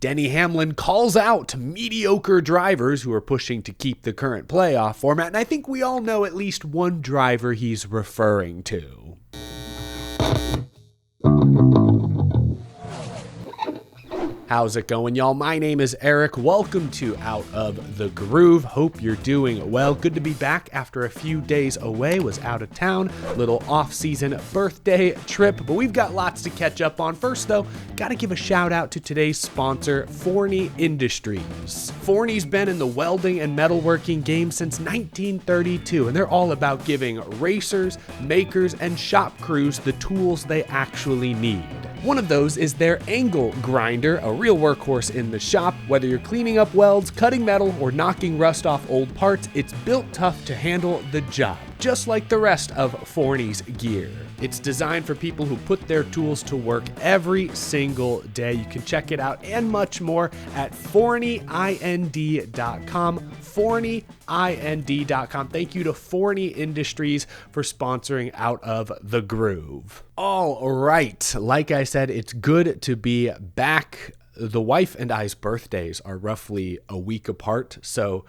Denny Hamlin calls out mediocre drivers who are pushing to keep the current playoff format, and I think we all know at least one driver he's referring to. How's it going, y'all? My name is Eric. Welcome to Out of the Groove. Hope you're doing well. Good to be back after a few days away. Was out of town, little off-season birthday trip, but we've got lots to catch up on. First, though, got to give a shout out to today's sponsor, Forney Industries. Forney's been in the welding and metalworking game since 1932, and they're all about giving racers, makers, and shop crews the tools they actually need. One of those is their angle grinder, a real workhorse in the shop. Whether you're cleaning up welds, cutting metal, or knocking rust off old parts, it's built tough to handle the job, just like the rest of Forney's gear. It's designed for people who put their tools to work every single day. You can check it out and much more at ForneyInd.com. ForneyInd.com. Thank you to Forney Industries for sponsoring Out of the Groove. All right, like I said, it's good to be back. The wife and I's birthdays are roughly a week apart, so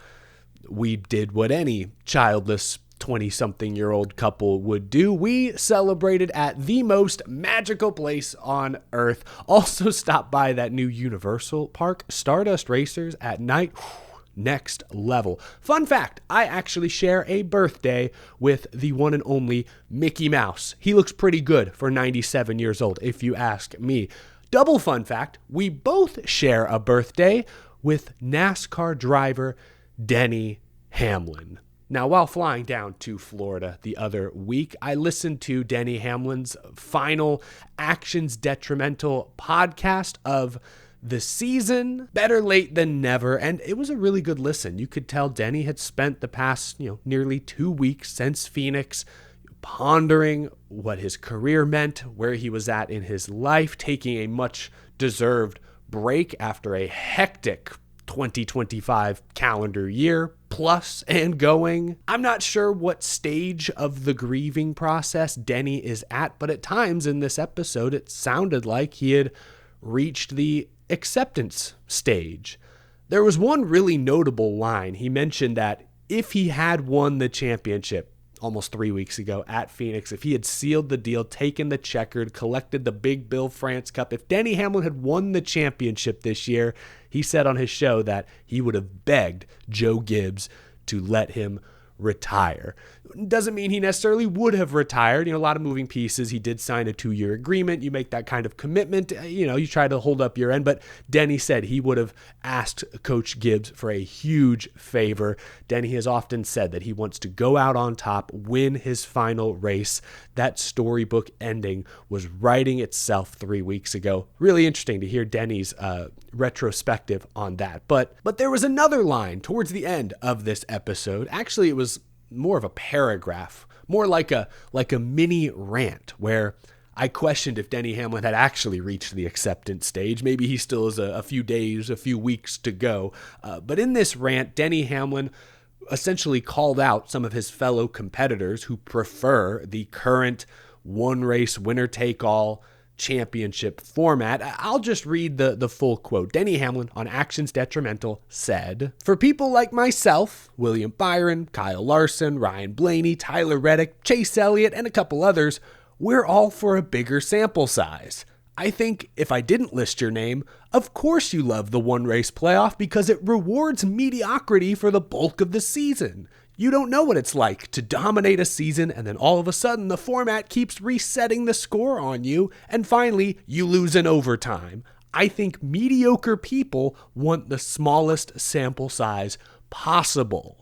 we did what any childless 20-something-year-old couple would do. We celebrated at the most magical place on earth. Also stopped by that new Universal Park, Stardust Racers at night. Next level. Fun fact, I actually share a birthday with the one and only Mickey Mouse. He looks pretty good for 97 years old, if you ask me. Double fun fact, we both share a birthday with NASCAR driver Denny Hamlin. Now, while flying down to Florida the other week, I listened to Denny Hamlin's final Actions Detrimental podcast of the season. Better late than never, and it was a really good listen. You could tell Denny had spent the past, nearly 2 weeks since Phoenix pondering what his career meant, where he was at in his life, taking a much deserved break after a hectic 2025 calendar year plus and going. I'm not sure what stage of the grieving process Denny is at, but at times in this episode, it sounded like he had reached the acceptance stage. There was one really notable line. He mentioned that if he had won the championship almost 3 weeks ago at Phoenix, if he had sealed the deal, taken the checkered, collected the Big Bill France Cup, if Denny Hamlin had won the championship this year, he said on his show that he would have begged Joe Gibbs to let him retire. Doesn't mean he necessarily would have retired. A lot of moving pieces. He did sign a 2-year agreement. You make that kind of commitment. You try to hold up your end. But Denny said he would have asked Coach Gibbs for a huge favor. Denny has often said that he wants to go out on top, win his final race. That storybook ending was writing itself 3 weeks ago. Really interesting to hear Denny's retrospective on that. But there was another line towards the end of this episode. Actually, it was more of a paragraph, more like a mini rant where I questioned if Denny Hamlin had actually reached the acceptance stage. Maybe he still has a few days, a few weeks to go. But in this rant, Denny Hamlin essentially called out some of his fellow competitors who prefer the current one-race winner-take-all championship format. I'll just read the full quote. Denny Hamlin on Actions Detrimental said, "For people like myself, William Byron, Kyle Larson, Ryan Blaney, Tyler Reddick, Chase Elliott, and a couple others, we're all for a bigger sample size. I think if I didn't list your name, of course you love the one-race playoff because it rewards mediocrity for the bulk of the season. You don't know what it's like to dominate a season and then all of a sudden the format keeps resetting the score on you and finally you lose in overtime. I think mediocre people want the smallest sample size possible."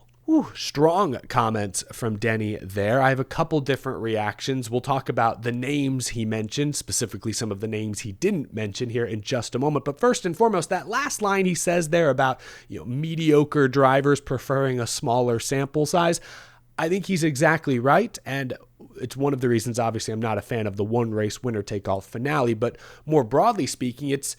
Strong comments from Denny there. I have a couple different reactions. We'll talk about the names he mentioned, specifically some of the names he didn't mention here in just a moment. But first and foremost, that last line he says there about mediocre drivers preferring a smaller sample size, I think he's exactly right. And it's one of the reasons, obviously, I'm not a fan of the one-race winner-take-all finale. But more broadly speaking, it's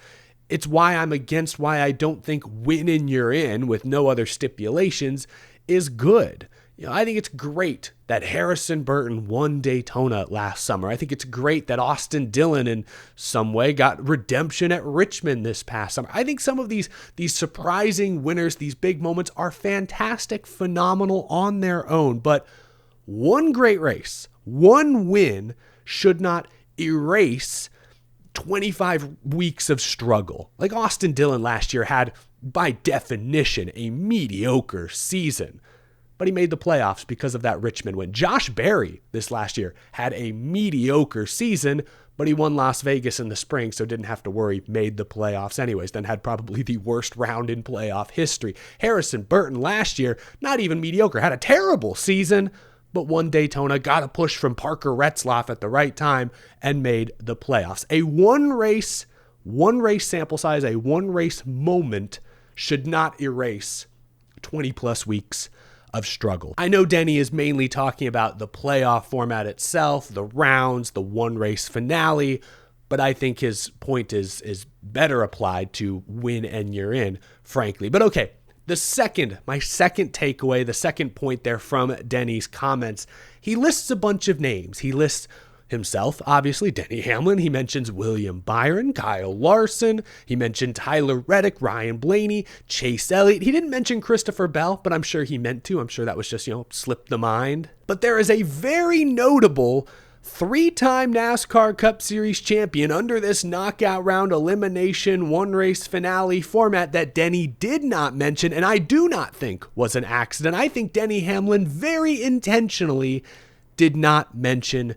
why I'm against why I don't think winning you're in with no other stipulations is good. I think it's great that Harrison Burton won Daytona last summer. I think it's great that Austin Dillon in some way got redemption at Richmond this past summer. I think some of these surprising winners, these big moments are fantastic, phenomenal on their own. But one great race, one win should not erase 25 weeks of struggle. Like Austin Dillon last year had, by definition, a mediocre season. But he made the playoffs because of that Richmond win. Josh Berry this last year had a mediocre season, but he won Las Vegas in the spring, so didn't have to worry, made the playoffs anyways, then had probably the worst round in playoff history. Harrison Burton last year, not even mediocre, had a terrible season, but won Daytona, got a push from Parker Retzlaff at the right time, and made the playoffs. A one race sample size, a one race moment should not erase 20 plus weeks of struggle. I know Denny is mainly talking about the playoff format itself, the rounds, the one race finale, but I think his point is better applied to win and you're in, frankly. But okay, my second takeaway, the second point there from Denny's comments, he lists a bunch of names. He lists himself, obviously, Denny Hamlin. He mentions William Byron, Kyle Larson. He mentioned Tyler Reddick, Ryan Blaney, Chase Elliott. He didn't mention Christopher Bell, but I'm sure he meant to. I'm sure that was just, slipped the mind. But there is a very notable 3-time NASCAR Cup Series champion under this knockout round elimination one race finale format that Denny did not mention, and I do not think was an accident. I think Denny Hamlin very intentionally did not mention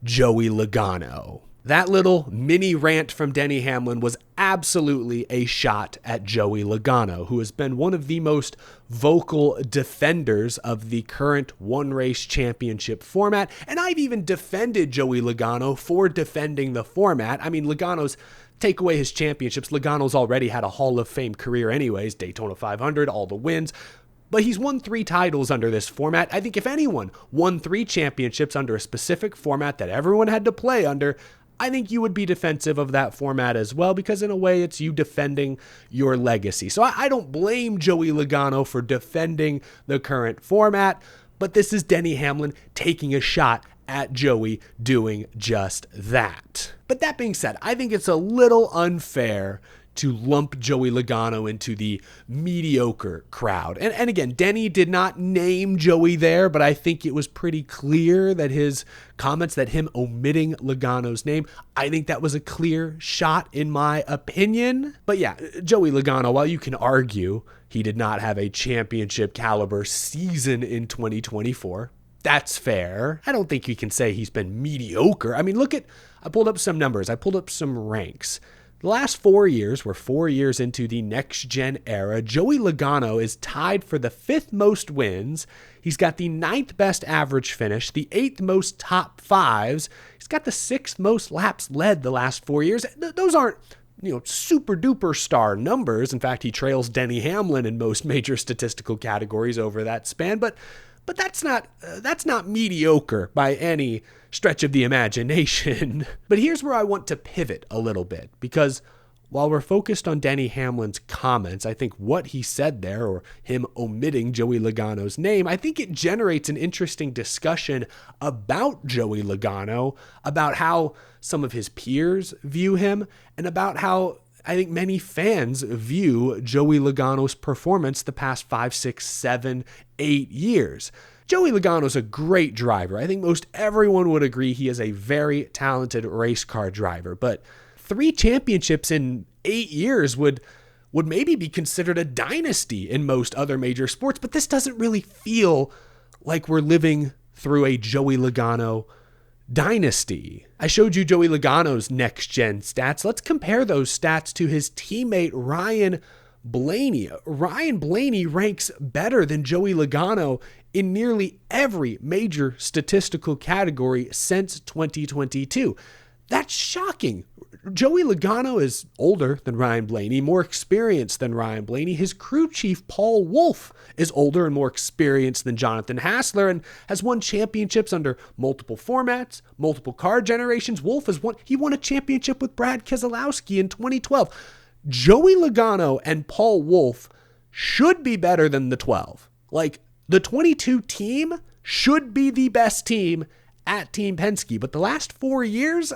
Joey Logano. That little mini rant from Denny Hamlin was absolutely a shot at Joey Logano, who has been one of the most vocal defenders of the current one race championship format. And I've even defended Joey Logano for defending the format. I mean, Logano's take away his championships. Logano's already had a Hall of Fame career anyways, Daytona 500, all the wins. But he's won 3 titles under this format. I think if anyone won 3 championships under a specific format that everyone had to play under, I think you would be defensive of that format as well, because in a way it's you defending your legacy. So I don't blame Joey Logano for defending the current format, but this is Denny Hamlin taking a shot at Joey doing just that. But that being said, I think it's a little unfair to lump Joey Logano into the mediocre crowd. And again, Denny did not name Joey there, but I think it was pretty clear that his comments, that him omitting Logano's name, I think that was a clear shot in my opinion. But yeah, Joey Logano, while you can argue he did not have a championship caliber season in 2024, that's fair. I don't think you can say he's been mediocre. I mean, I pulled up some numbers. I pulled up some ranks. The last 4 years, we're 4 years into the next-gen era. Joey Logano is tied for the 5th most wins. He's got the 9th best average finish, the 8th most top 5s. He's got the 6th most laps led the last 4 years. Those aren't, super-duper star numbers. In fact, he trails Denny Hamlin in most major statistical categories over that span. But that's not mediocre by any stretch of the imagination. But here's where I want to pivot a little bit, because while we're focused on Denny Hamlin's comments, I think what he said there, or him omitting Joey Logano's name, I think it generates an interesting discussion about Joey Logano, about how some of his peers view him, and about how I think many fans view Joey Logano's performance the past 5, 6, 7, 8 years. Joey Logano's a great driver. I think most everyone would agree he is a very talented race car driver, but 3 championships in 8 years would maybe be considered a dynasty in most other major sports, but this doesn't really feel like we're living through a Joey Logano dynasty. I showed you Joey Logano's next-gen stats. Let's compare those stats to his teammate Ryan Blaney. Ryan Blaney ranks better than Joey Logano in nearly every major statistical category since 2022. That's shocking. Joey Logano is older than Ryan Blaney, more experienced than Ryan Blaney. His crew chief, Paul Wolfe, is older and more experienced than Jonathan Hassler and has won championships under multiple formats, multiple car generations. Wolfe he won a championship with Brad Keselowski in 2012. Joey Logano and Paul Wolfe should be better than the 12. Like, The 22 team should be the best team at Team Penske, but the last 4 years,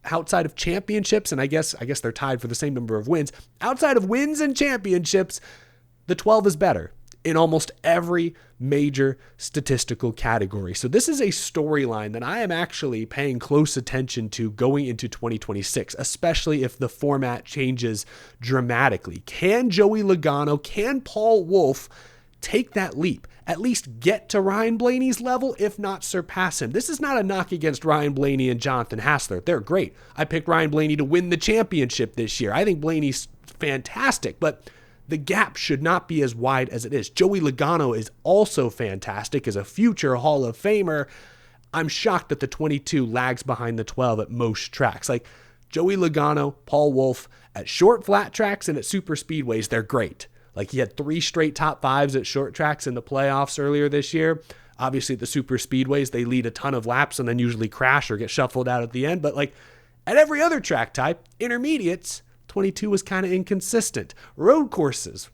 outside of championships, and I guess they're tied for the same number of wins, outside of wins and championships, the 12 is better in almost every major statistical category. So this is a storyline that I am actually paying close attention to going into 2026, especially if the format changes dramatically. Can Joey Logano, can Paul Wolfe take that leap? At least get to Ryan Blaney's level, if not surpass him. This is not a knock against Ryan Blaney and Jonathan Hassler. They're great. I picked Ryan Blaney to win the championship this year. I think Blaney's fantastic, but the gap should not be as wide as it is. Joey Logano is also fantastic as a future Hall of Famer. I'm shocked that the 22 lags behind the 12 at most tracks. Like Joey Logano, Paul Wolfe, at short flat tracks and at super speedways, they're great. Like he had 3 straight top 5s at short tracks in the playoffs earlier this year. Obviously at the super speedways, they lead a ton of laps and then usually crash or get shuffled out at the end. But like at every other track type, intermediates, 22 was kind of inconsistent. Road courses,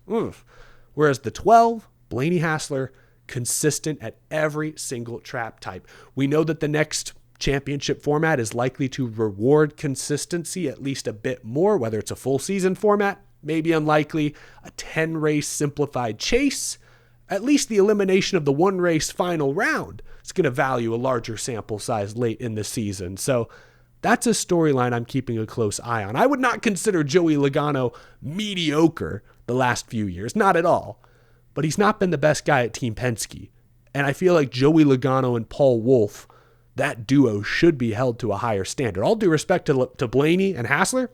whereas the 12, Blaney Hassler, consistent at every single track type. We know that the next championship format is likely to reward consistency at least a bit more, whether it's a full season format, maybe unlikely, a 10-race simplified chase, at least the elimination of the 1-race final round is going to value a larger sample size late in the season. So that's a storyline I'm keeping a close eye on. I would not consider Joey Logano mediocre the last few years, not at all, but he's not been the best guy at Team Penske. And I feel like Joey Logano and Paul Wolfe, that duo should be held to a higher standard. All due respect to Blaney and Hassler,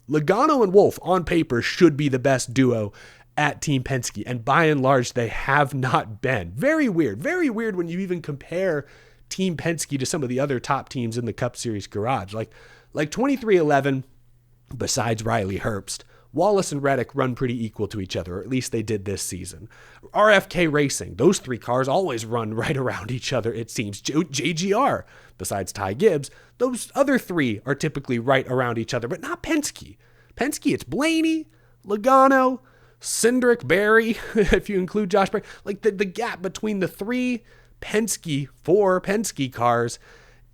Logano and Wolfe on paper should be the best duo at Team Penske, and by and large, they have not been. Very weird when you even compare Team Penske to some of the other top teams in the Cup Series garage. Like 2311, besides Riley Herbst, Wallace and Reddick run pretty equal to each other, or at least they did this season. RFK Racing, those 3 cars always run right around each other, it seems. JGR, besides Ty Gibbs, those other 3 are typically right around each other, but not Penske. Penske, it's Blaney, Logano, Cindric, Barry, if you include Josh Berry. Like the gap between the 4 Penske cars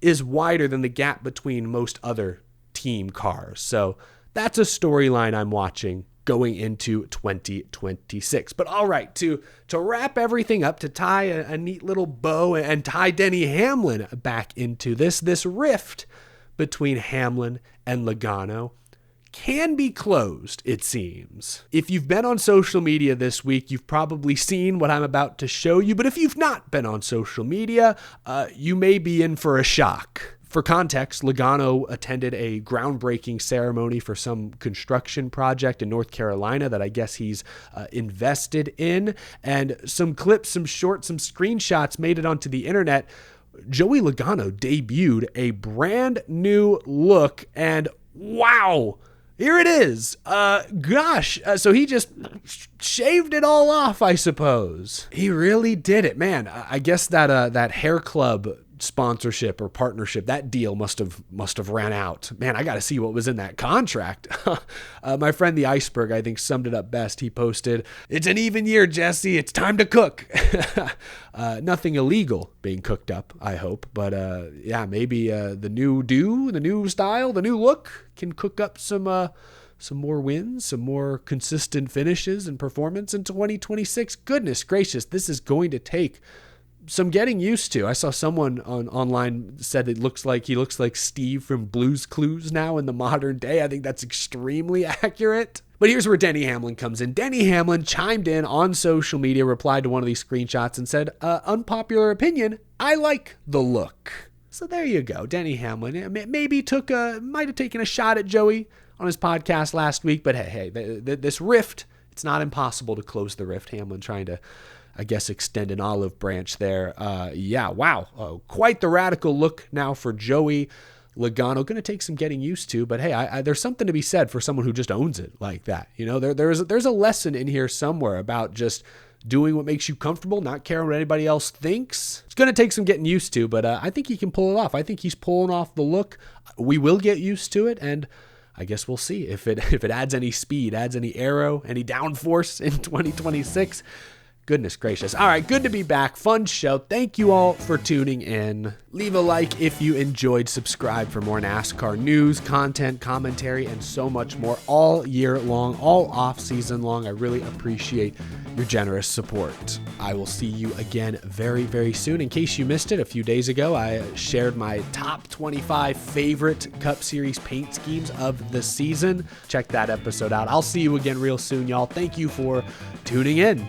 is wider than the gap between most other team cars. So that's a storyline I'm watching going into 2026. But all right, to wrap everything up, to tie a neat little bow and tie Denny Hamlin back into this rift between Hamlin and Logano can be closed, it seems. If you've been on social media this week, you've probably seen what I'm about to show you, but if you've not been on social media, you may be in for a shock. For context, Logano attended a groundbreaking ceremony for some construction project in North Carolina that I guess he's invested in, and some clips, some shorts, some screenshots made it onto the internet. Joey Logano debuted a brand new look, and wow! Here it is. So he just shaved it all off, I suppose. He really did it, man. I guess that hair club sponsorship or partnership, that deal must have ran out. Man, I got to see what was in that contract. My friend the Iceberg, I think, summed it up best. He posted, "It's an even year, Jesse. It's time to cook." Nothing illegal being cooked up, I hope. But yeah, maybe the new style, the new look can cook up some more wins, some more consistent finishes and performance in 2026. Goodness gracious, this is going to take some getting used to. I saw someone online said he looks like Steve from Blue's Clues now in the modern day. I think that's extremely accurate. But here's where Denny Hamlin comes in. Denny Hamlin chimed in on social media, replied to one of these screenshots and said, unpopular opinion, I like the look. So there you go. Denny Hamlin maybe might have taken a shot at Joey on his podcast last week, but hey, this rift, it's not impossible to close the rift. Hamlin trying to, I guess, extend an olive branch there. Yeah, wow. Quite the radical look now for Joey Logano. Going to take some getting used to, but hey, there's something to be said for someone who just owns it like that. You know, there's a lesson in here somewhere about just doing what makes you comfortable, not caring what anybody else thinks. It's going to take some getting used to, but I think he can pull it off. I think he's pulling off the look. We will get used to it, and I guess we'll see if it adds any speed, adds any arrow, any downforce in 2026. Goodness gracious. All right, good to be back. Fun show. Thank you all for tuning in. Leave a like if you enjoyed. Subscribe for more NASCAR news, content, commentary, and so much more all year long, all off season long. I really appreciate your generous support. I will see you again very, very soon. In case you missed it, a few days ago, I shared my top 25 favorite Cup Series paint schemes of the season. Check that episode out. I'll see you again real soon, y'all. Thank you for tuning in.